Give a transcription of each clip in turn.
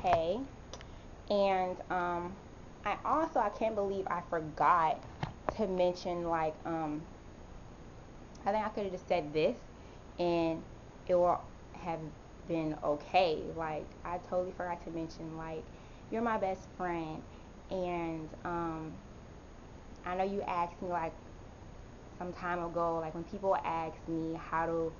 okay. And I can't believe I forgot to mention, like, I think I could have just said this and it will have been okay. Like, I totally forgot to mention, like, you're my best friend. And I know you asked me, like, some time ago, like, when people ask me how to,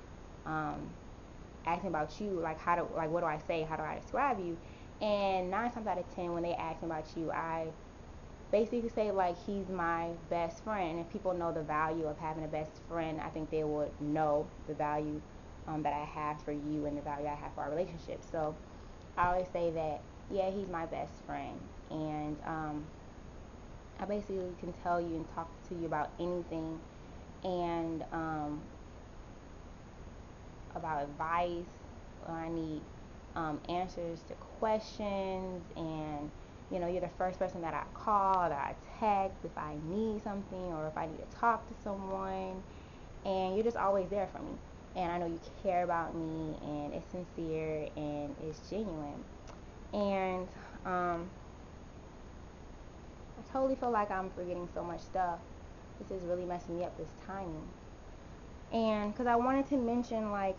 ask me about you, like, what do I say? How do I describe you? And 9 times out of 10, when they ask me about you, I basically say, like, he's my best friend. And if people know the value of having a best friend, I think they would know the value that I have for you and the value I have for our relationship. So I always say that, yeah, he's my best friend. And I basically can tell you and talk to you about anything, and about advice, or I need answers to questions. And you're the first person that I call, that I text if I need something or if I need to talk to someone. And you're just always there for me. And I know you care about me, and it's sincere and it's genuine. And I totally feel like I'm forgetting so much stuff. This is really messing me up, this timing. And because I wanted to mention, like,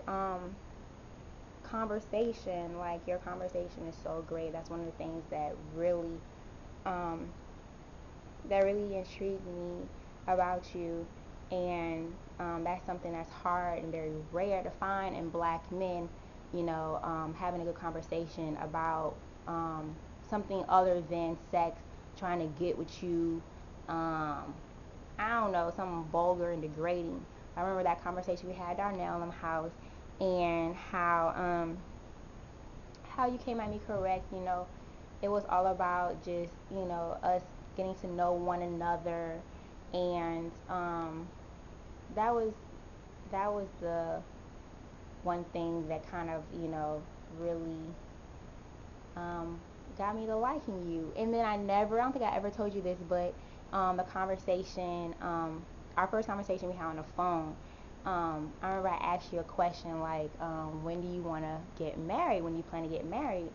conversation. Like, your conversation is so great. That's one of the things um, that really intrigued me about you. And that's something that's hard and very rare to find in black men. Having a good conversation about something other than sex, trying to get with you. I don't know, something vulgar and degrading. I remember that conversation we had at Darnell in the house, and how you came at me correct. It was all about just, us getting to know one another. And that was the one thing that kind of, really um, got me to liking you. And then I don't think I ever told you this, but the conversation, our first conversation we had on the phone, I remember I asked you a question like, when do you want to get married? When do you plan to get married?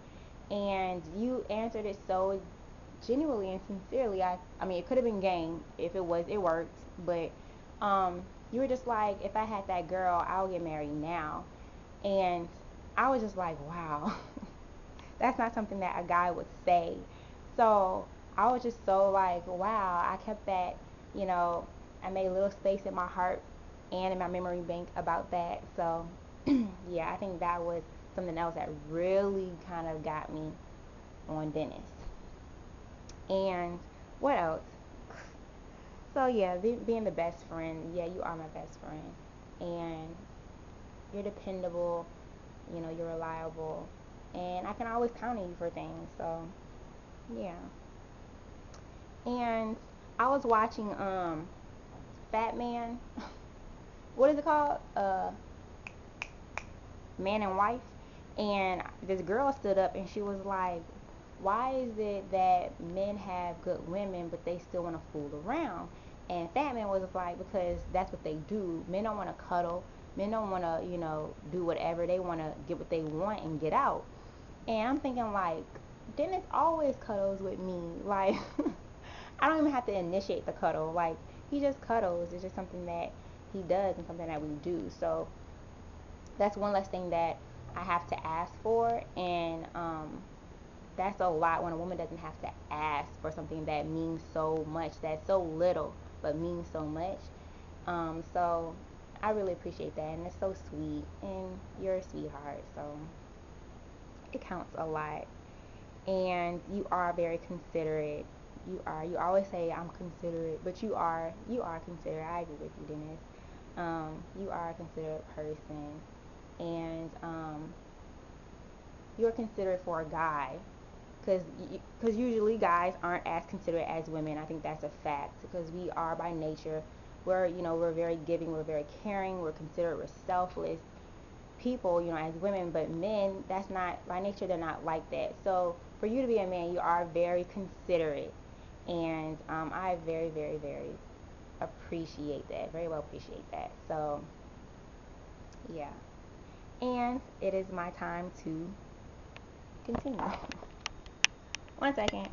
And you answered it so genuinely and sincerely. I mean, it could have been game. If it was, it worked. But you were just like, if I had that girl, I'll get married now. And I was just like, wow. That's not something that a guy would say. So I was just so like, wow. I kept that, you know, I made a little space in my heart and in my memory bank about that. So yeah, I think that was something else that really kind of got me on Dennis. And what else? So yeah, being the best friend. Yeah, you are my best friend, and you're dependable. You're reliable, and I can always count on you for things. So yeah. And I was watching Fat Man. What is it called? Man and Wife. And this girl stood up and she was like, why is it that men have good women but they still want to fool around? And Fat Man was like, because that's what they do. Men don't want to cuddle. Men don't want to, do whatever. They want to get what they want and get out. And I'm thinking, like, Dennis always cuddles with me. Like, I don't even have to initiate the cuddle. Like, he just cuddles. It's just something that he does and something that we do. So that's one less thing that I have to ask for. And that's a lot when a woman doesn't have to ask for something that means so much, that's so little but means so much. So I really appreciate that, and it's so sweet, and you're a sweetheart, so it counts a lot. And you are very considerate. You always say I'm considerate, but you are considerate. I agree with you, Dennis. You are a considerate person, and you're considerate for a guy, because usually guys aren't as considerate as women. I think that's a fact, because we are by nature, we're very giving, we're very caring, we're considerate, we're selfless people, as women. But men, that's not by nature, they're not like that. So for you to be a man, you are very considerate, and I very, very, very appreciate that, very well appreciate that. So yeah. And it is my time to continue. One second.